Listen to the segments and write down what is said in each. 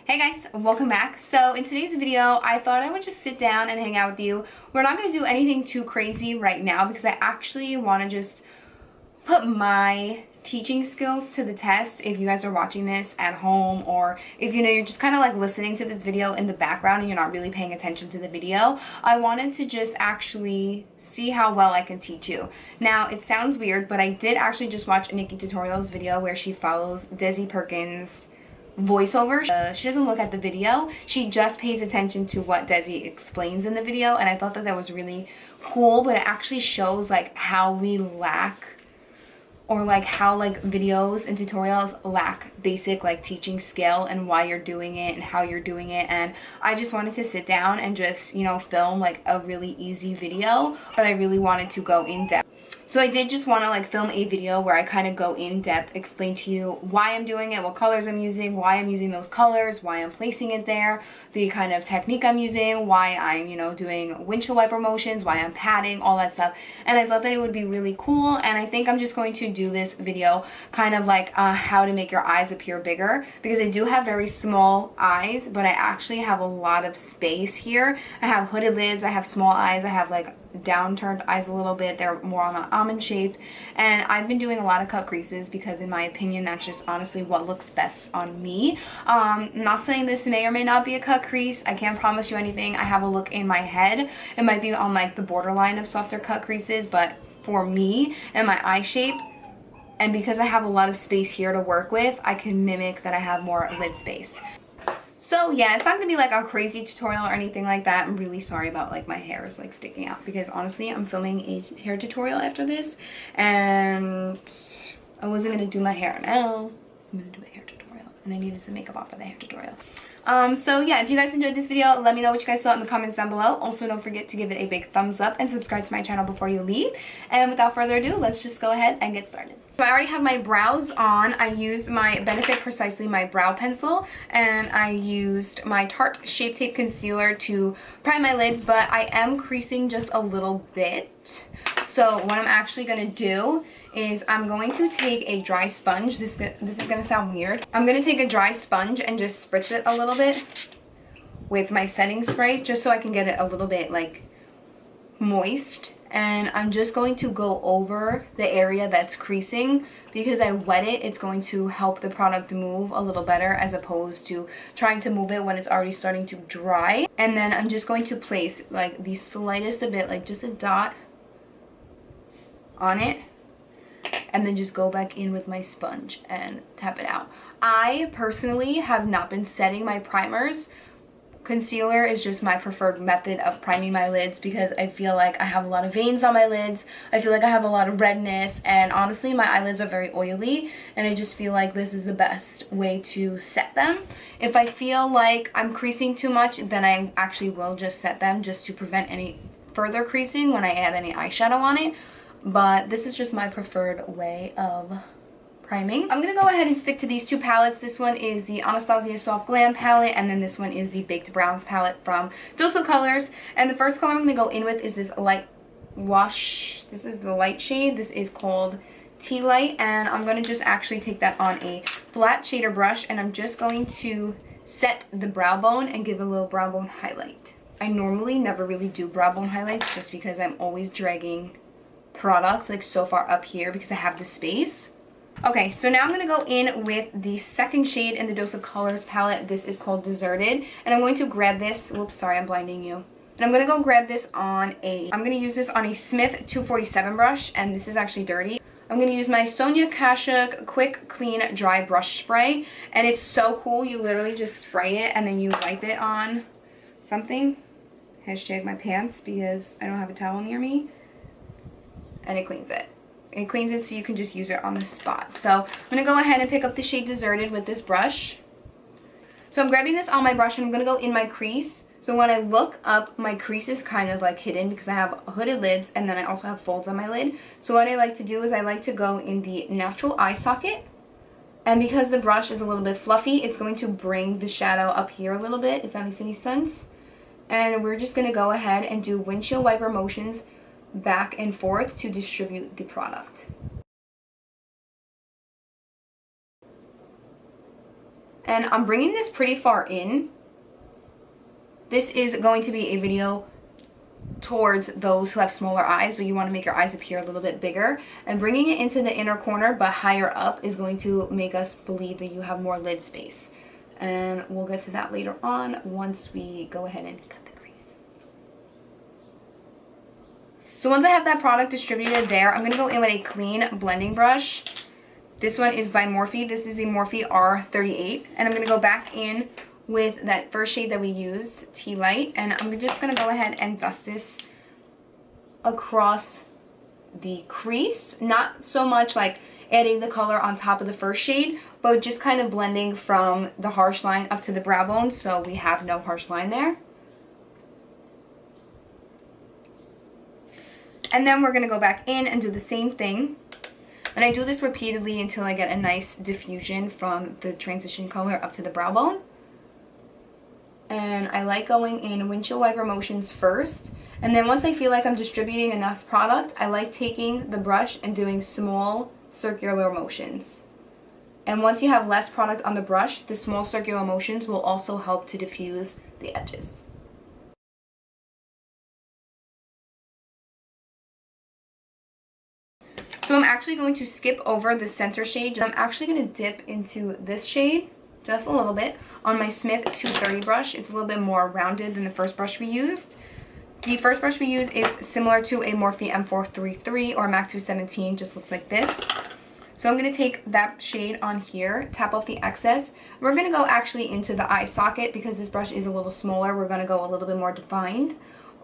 Hey guys, welcome back. So in today's video, I thought I would just sit down and hang out with you. We're not going to do anything too crazy right now because I actually want to just put my teaching skills to the test. If you guys are watching this at home, or if you're just kind of like listening to this video in the background and you're not really paying attention to the video, I wanted to just actually see how well I can teach you. Now, it sounds weird, but I did actually just watch a NikkieTutorials video where she follows Desi Perkins voiceover. She doesn't look at the video, she just pays attention to what Desi explains in the video, and I thought that was really cool. But it actually shows like how we lack, or like how like videos and tutorials lack basic like teaching skill and why you're doing it and how you're doing it. And I just wanted to sit down and just, film like a really easy video, but I really wanted to go in depth. So I did just want to like film a video where I kind of go in depth, explain to you why I'm doing it, what colors I'm using, why I'm using those colors, why I'm placing it there, the kind of technique I'm using, why I'm, doing windshield wiper motions, why I'm patting, all that stuff. And I thought that it would be really cool. And I think I'm just going to do this video kind of like how to make your eyes appear bigger, because I do have very small eyes, but I actually have a lot of space here. I have hooded lids, I have small eyes, I have like downturned eyes a little bit. They're more on an almond shaped, and I've been doing a lot of cut creases because in my opinion that's just honestly what looks best on me. Not saying this may or may not be a cut crease, I can't promise you anything. I have a look in my head, it might be on like the borderline of softer cut creases, but for me and my eye shape, and because I have a lot of space here to work with, I can mimic that I have more lid space. So yeah, it's not gonna be like a crazy tutorial or anything like that. I'm really sorry about like my hair is like sticking out, because honestly I'm filming a hair tutorial after this, and I wasn't gonna do my hair now. I'm gonna do a hair tutorial, and I needed some makeup off for the hair tutorial. So yeah, if you guys enjoyed this video, let me know what you guys thought in the comments down below. Also, don't forget to give it a big thumbs up and subscribe to my channel before you leave. And without further ado, let's just go ahead and get started. So I already have my brows on. I used my Benefit Precisely My brow pencil, and I used my Tarte Shape Tape concealer to prime my lids, but I am creasing just a little bit. So what I'm actually gonna do is I'm going to take a dry sponge. This is gonna sound weird. I'm gonna take a dry sponge and just spritz it a little bit with my setting spray, just so I can get it a little bit like moist. And I'm just going to go over the area that's creasing, because I wet it. It's going to help the product move a little better, as opposed to trying to move it when it's already starting to dry. And then I'm just going to place like the slightest a bit, like just a dot on it, and then just go back in with my sponge and tap it out. I personally have not been setting my primers. Concealer is just my preferred method of priming my lids, because I feel like I have a lot of veins on my lids. I feel like I have a lot of redness, and honestly my eyelids are very oily, and I just feel like this is the best way to set them. If I feel like I'm creasing too much, then I actually will just set them, just to prevent any further creasing when I add any eyeshadow on it. But this is just my preferred way of priming. I'm gonna go ahead and stick to these two palettes. This one is the Anastasia Soft Glam palette, and then this one is the Baked Browns palette from Dose of Colors. And the first color I'm gonna go in with is this light wash. This is the light shade. This is called Tea Light, and I'm gonna just actually take that on a flat shader brush, and I'm just going to set the brow bone and give a little brow bone highlight. I normally never really do brow bone highlights, just because I'm always dragging product like so far up here because I have the space. Okay, so now I'm going to go in with the second shade in the Dose of Colors palette. This is called Deserted, and I'm going to grab this. Whoops, sorry, I'm blinding you. And I'm going to go grab this on I'm going to use this on a Smith 247 brush, and this is actually dirty. I'm going to use my Sonia Kashuk Quick Clean Dry Brush Spray, and it's so cool. You literally just spray it and then you wipe it on something. Hashtag my pants, because I don't have a towel near me. And it cleans it. It cleans it so you can just use it on the spot. So I'm going to go ahead and pick up the shade Deserted with this brush. So I'm grabbing this on my brush, and I'm going to go in my crease. So when I look up, my crease is kind of like hidden because I have hooded lids, and then I also have folds on my lid. So what I like to do is I like to go in the natural eye socket. And because the brush is a little bit fluffy, it's going to bring the shadow up here a little bit, if that makes any sense. And we're just going to go ahead and do windshield wiper motions back and forth to distribute the product. And I'm bringing this pretty far in. This is going to be a video towards those who have smaller eyes, but you want to make your eyes appear a little bit bigger. And bringing it into the inner corner but higher up is going to make us believe that you have more lid space. And we'll get to that later on once we go ahead and cut the crease. So once I have that product distributed there, I'm going to go in with a clean blending brush. This one is by Morphe. This is the Morphe R38. And I'm going to go back in with that first shade that we used, Tea Light. And I'm just going to go ahead and dust this across the crease. Not so much like adding the color on top of the first shade, but just kind of blending from the harsh line up to the brow bone, so we have no harsh line there. And then we're going to go back in and do the same thing. And I do this repeatedly until I get a nice diffusion from the transition color up to the brow bone. And I like going in windshield wiper motions first. And then once I feel like I'm distributing enough product, I like taking the brush and doing small circular motions. And once you have less product on the brush, the small circular motions will also help to diffuse the edges. So I'm actually going to skip over the center shade. I'm actually going to dip into this shade just a little bit on my Smith 230 brush. It's a little bit more rounded than the first brush we used. The first brush we use is similar to a Morphe M433 or MAC 217, just looks like this. So I'm going to take that shade on here, tap off the excess. We're going to go actually into the eye socket because this brush is a little smaller. We're going to go a little bit more defined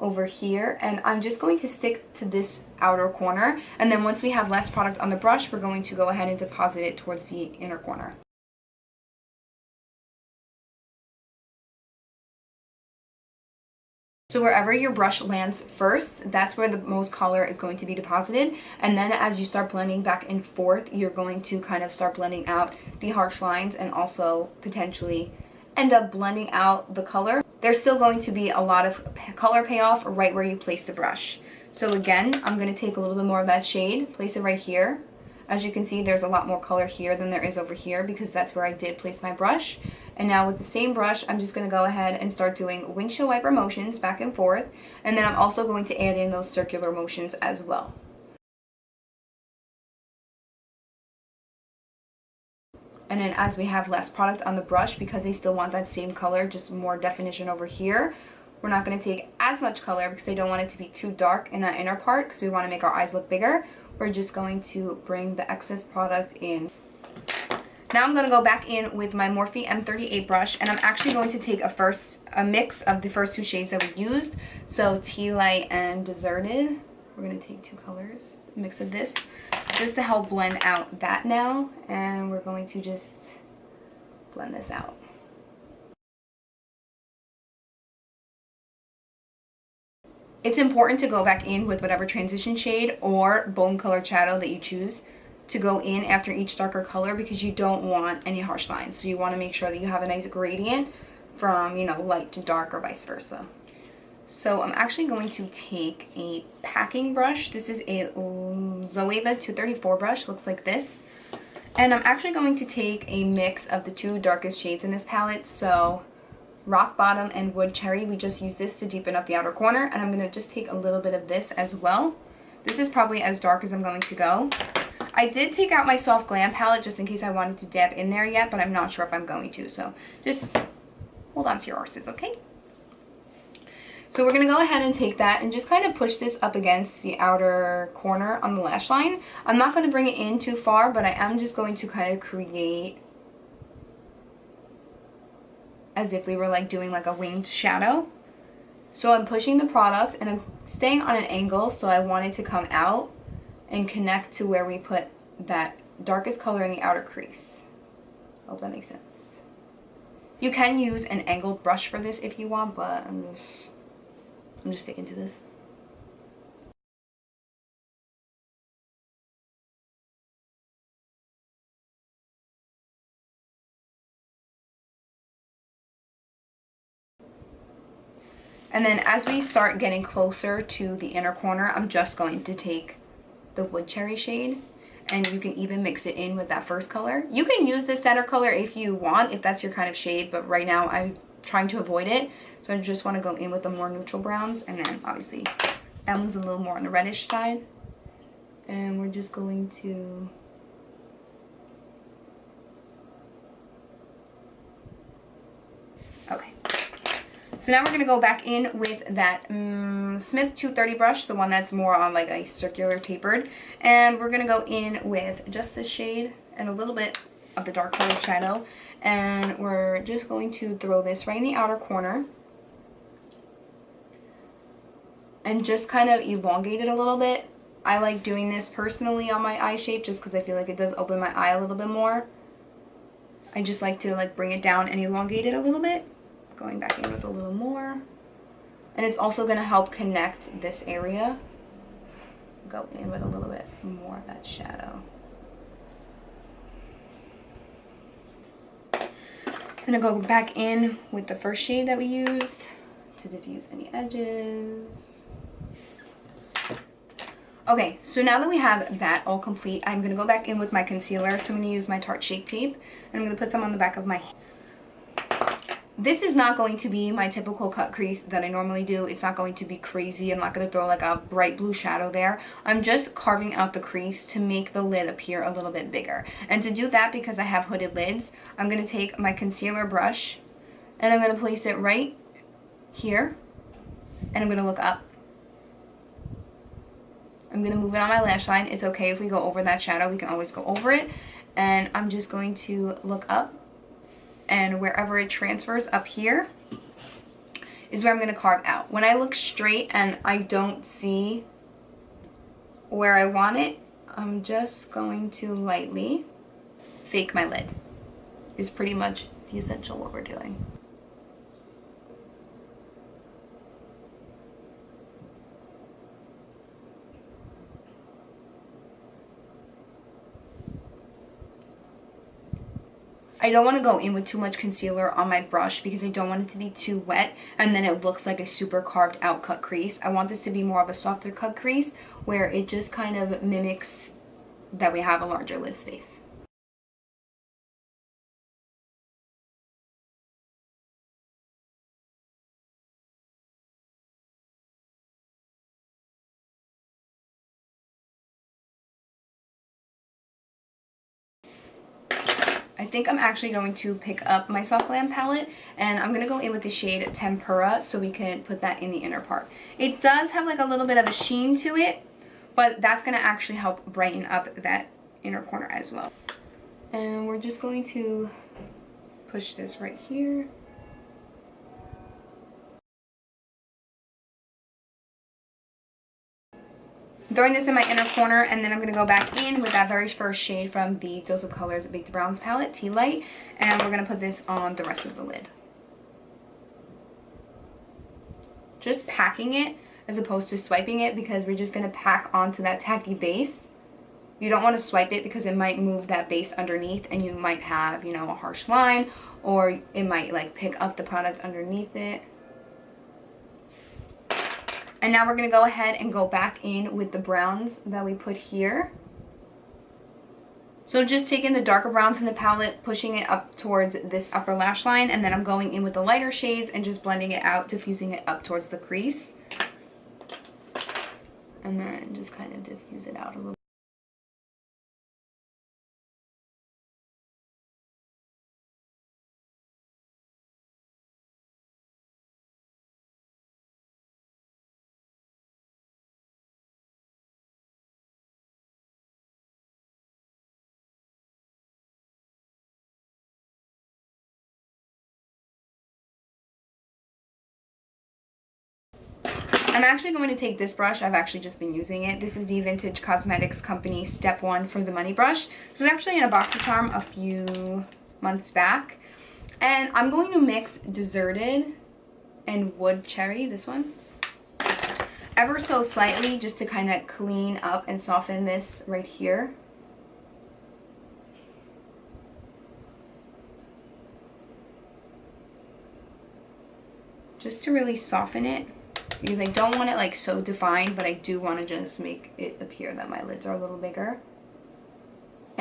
over here. And I'm just going to stick to this outer corner. And then once we have less product on the brush, we're going to go ahead and deposit it towards the inner corner. So wherever your brush lands first, that's where the most color is going to be deposited. And then as you start blending back and forth, you're going to kind of start blending out the harsh lines and also potentially end up blending out the color. There's still going to be a lot of color payoff right where you place the brush. So again, I'm going to take a little bit more of that shade, place it right here. As you can see, there's a lot more color here than there is over here because that's where I did place my brush. And now with the same brush, I'm just going to go ahead and start doing windshield wiper motions back and forth. And then I'm also going to add in those circular motions as well. And then as we have less product on the brush, because they still want that same color, just more definition over here, we're not going to take as much color because I don't want it to be too dark in that inner part because we want to make our eyes look bigger. We're just going to bring the excess product in. Now I'm going to go back in with my Morphe M38 brush, and I'm actually going to take a mix of the first two shades that we used. So Tea Light and Deserted. We're going to take two colors, a mix of this, just to help blend out that now. And we're going to just blend this out. It's important to go back in with whatever transition shade or bone color shadow that you choose to go in after each darker color because you don't want any harsh lines. So you want to make sure that you have a nice gradient from, you know, light to dark or vice versa. So I'm actually going to take a packing brush. This is a Zoeva 234 brush, looks like this. And I'm actually going to take a mix of the two darkest shades in this palette. So Rock Bottom and Wood Cherry, we just use this to deepen up the outer corner. And I'm going to just take a little bit of this as well. This is probably as dark as I'm going to go. I did take out my Soft Glam palette just in case I wanted to dab in there yet, but I'm not sure if I'm going to. So just hold on to your horses, okay? So we're going to go ahead and take that and just kind of push this up against the outer corner on the lash line. I'm not going to bring it in too far, but I am just going to kind of create as if we were like doing like a winged shadow. So I'm pushing the product and I'm staying on an angle, so I want it to come out and connect to where we put that darkest color in the outer crease. Hope that makes sense. You can use an angled brush for this if you want, but I'm just sticking to this. And then as we start getting closer to the inner corner, I'm just going to take the Wood Cherry shade. and you can even mix it in with that first color. You can use the center color if you want, if that's your kind of shade, but right now I'm trying to avoid it. So I just want to go in with the more neutral browns, and then obviously that one's a little more on the reddish side. And we're just going to okay. So now we're going to go back in with that Smith 230 brush, the one that's more on like a circular tapered. And we're going to go in with just this shade and a little bit of the dark colored shadow. And we're just going to throw this right in the outer corner. And just kind of elongate it a little bit. I like doing this personally on my eye shape just because I feel like it does open my eye a little bit more. I just like to like bring it down and elongate it a little bit. Going back in with a little more. And it's also going to help connect this area. Go in with a little bit more of that shadow. I'm going to go back in with the first shade that we used to diffuse any edges. Okay, so now that we have that all complete, I'm going to go back in with my concealer. So I'm going to use my Tarte Shape Tape, and I'm going to put some on the back of my hand. This is not going to be my typical cut crease that I normally do. It's not going to be crazy. I'm not going to throw like a bright blue shadow there. I'm just carving out the crease to make the lid appear a little bit bigger. And to do that, because I have hooded lids, I'm going to take my concealer brush, and I'm going to place it right here, and I'm going to look up. I'm going to move it on my lash line. It's okay if we go over that shadow. We can always go over it. And I'm just going to look up. And wherever it transfers up here is where I'm going to carve out. When I look straight and I don't see where I want it, I'm just going to lightly fake my lid. Is pretty much the essential what we're doing. I don't want to go in with too much concealer on my brush because I don't want it to be too wet and then it looks like a super carved out cut crease. I want this to be more of a softer cut crease where it just kind of mimics that we have a larger lid space. I think I'm actually going to pick up my Soft Glam palette, and I'm going to go in with the shade Tempera so we can put that in the inner part. It does have like a little bit of a sheen to it, but that's going to actually help brighten up that inner corner as well. And we're just going to push this right here. Throwing this in my inner corner, and then I'm going to go back in with that very first shade from the Dose of Colors Baked Browns palette, Tea Light, and we're going to put this on the rest of the lid. Just packing it as opposed to swiping it because we're just going to pack onto that tacky base. You don't want to swipe it because it might move that base underneath and you might have, you know, a harsh line, or it might like pick up the product underneath it. And now we're going to go ahead and go back in with the browns that we put here. So just taking the darker browns in the palette, pushing it up towards this upper lash line, and then I'm going in with the lighter shades and just blending it out, diffusing it up towards the crease. And then just kind of diffuse it out a little. I'm actually going to take this brush. I've actually just been using it. This is the Vintage Cosmetics Company Step 1 for the Money Brush. It was actually in a BoxyCharm a few months back. And I'm going to mix Deserted and Wood Cherry, this one, ever so slightly just to kind of clean up and soften this right here. Just to really soften it, because I don't want it like so defined, but I do want to just make it appear that my lids are a little bigger.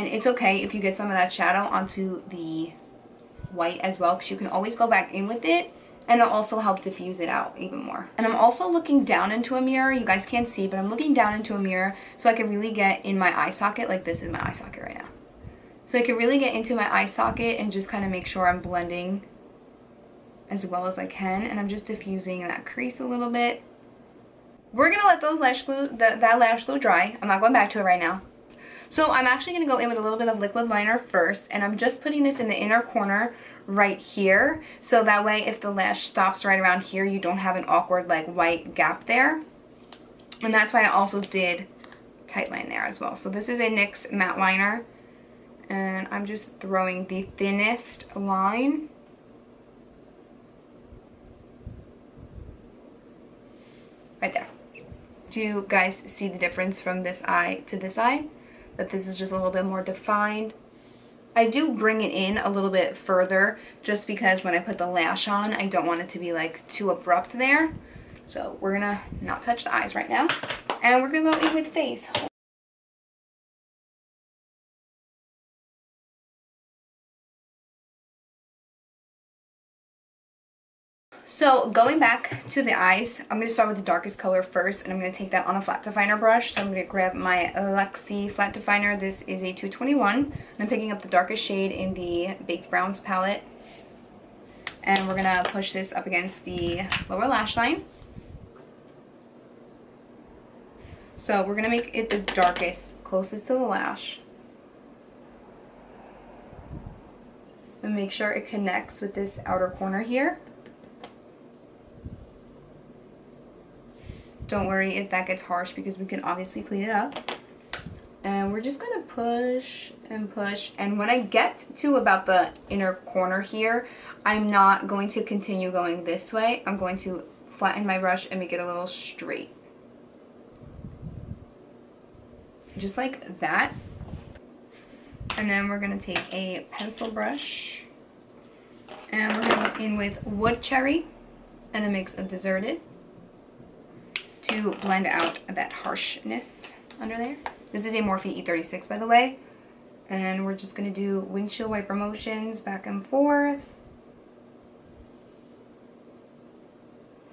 And it's okay if you get some of that shadow onto the white as well, because you can always go back in with it, and it'll also help diffuse it out even more. And I'm also looking down into a mirror. You guys can't see, but I'm looking down into a mirror so I can really get in my eye socket. Like, this is my eye socket right now. So I can really get into my eye socket and just kind of make sure I'm blending as well as I can. And I'm just diffusing that crease a little bit. We're gonna let those lash glue, that lash glue dry. I'm not going back to it right now. So I'm actually gonna go in with a little bit of liquid liner first, and I'm just putting this in the inner corner right here, so that way if the lash stops right around here, you don't have an awkward like white gap there. And that's why I also did tight line there as well. So this is a NYX matte liner, and I'm just throwing the thinnest line. Right there. Do you guys see the difference from this eye to this eye? That this is just a little bit more defined. I do bring it in a little bit further just because when I put the lash on, I don't want it to be like too abrupt there. So we're gonna not touch the eyes right now. And we're gonna go in with face. So going back to the eyes, I'm going to start with the darkest color first, and I'm going to take that on a flat definer brush. So I'm going to grab my Luxie flat definer. This is a 221. And I'm picking up the darkest shade in the Baked Browns palette. And we're going to push this up against the lower lash line. So we're going to make it the darkest, closest to the lash. And make sure it connects with this outer corner here. Don't worry if that gets harsh, because we can obviously clean it up. And we're just gonna push and push. And when I get to about the inner corner here, I'm not going to continue going this way. I'm going to flatten my brush and make it a little straight. Just like that. And then we're gonna take a pencil brush, and we're gonna go in with Wood Cherry and a mix of Deserted to blend out that harshness under there. This is a Morphe E36, by the way. And we're just going to do windshield wiper motions back and forth.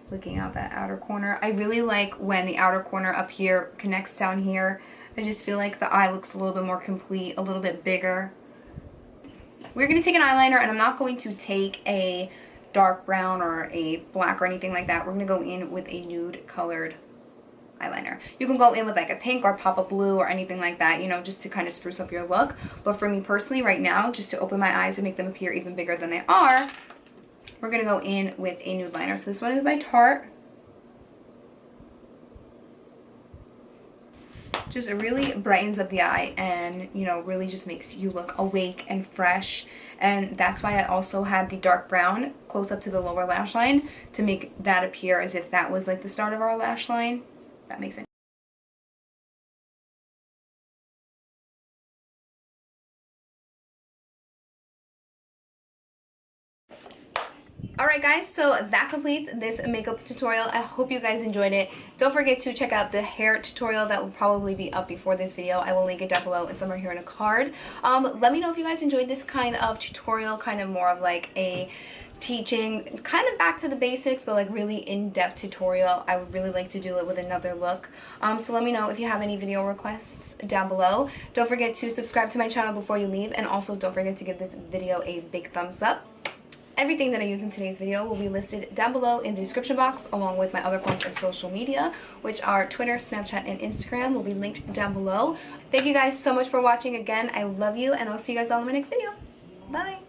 Flicking out that outer corner. I really like when the outer corner up here connects down here. I just feel like the eye looks a little bit more complete, a little bit bigger. We're going to take an eyeliner, and I'm not going to take a dark brown or a black or anything like that. We're going to go in with a nude colored eyeliner. You can go in with like a pink or pop up blue or anything like that, you know, just to kind of spruce up your look. But for me personally right now, just to open my eyes and make them appear even bigger than they are, we're going to go in with a nude liner. So this one is by Tarte. Just really brightens up the eye, and you know, really just makes you look awake and fresh. And that's why I also had the dark brown close up to the lower lash line, to make that appear as if that was like the start of our lash line. That makes sense. Alright guys, so that completes this makeup tutorial. I hope you guys enjoyed it. Don't forget to check out the hair tutorial that will probably be up before this video. I will link it down below and somewhere here in a card. Let me know if you guys enjoyed this kind of tutorial, kind of more of like a teaching, kind of back to the basics, but like really in-depth tutorial. I would really like to do it with another look. So let me know if you have any video requests down below. Don't forget to subscribe to my channel before you leave, and also don't forget to give this video a big thumbs up. Everything that I use in today's video will be listed down below in the description box, along with my other forms of social media, which are Twitter, Snapchat, and Instagram will be linked down below. Thank you guys so much for watching again. I love you, and I'll see you guys all in my next video. Bye!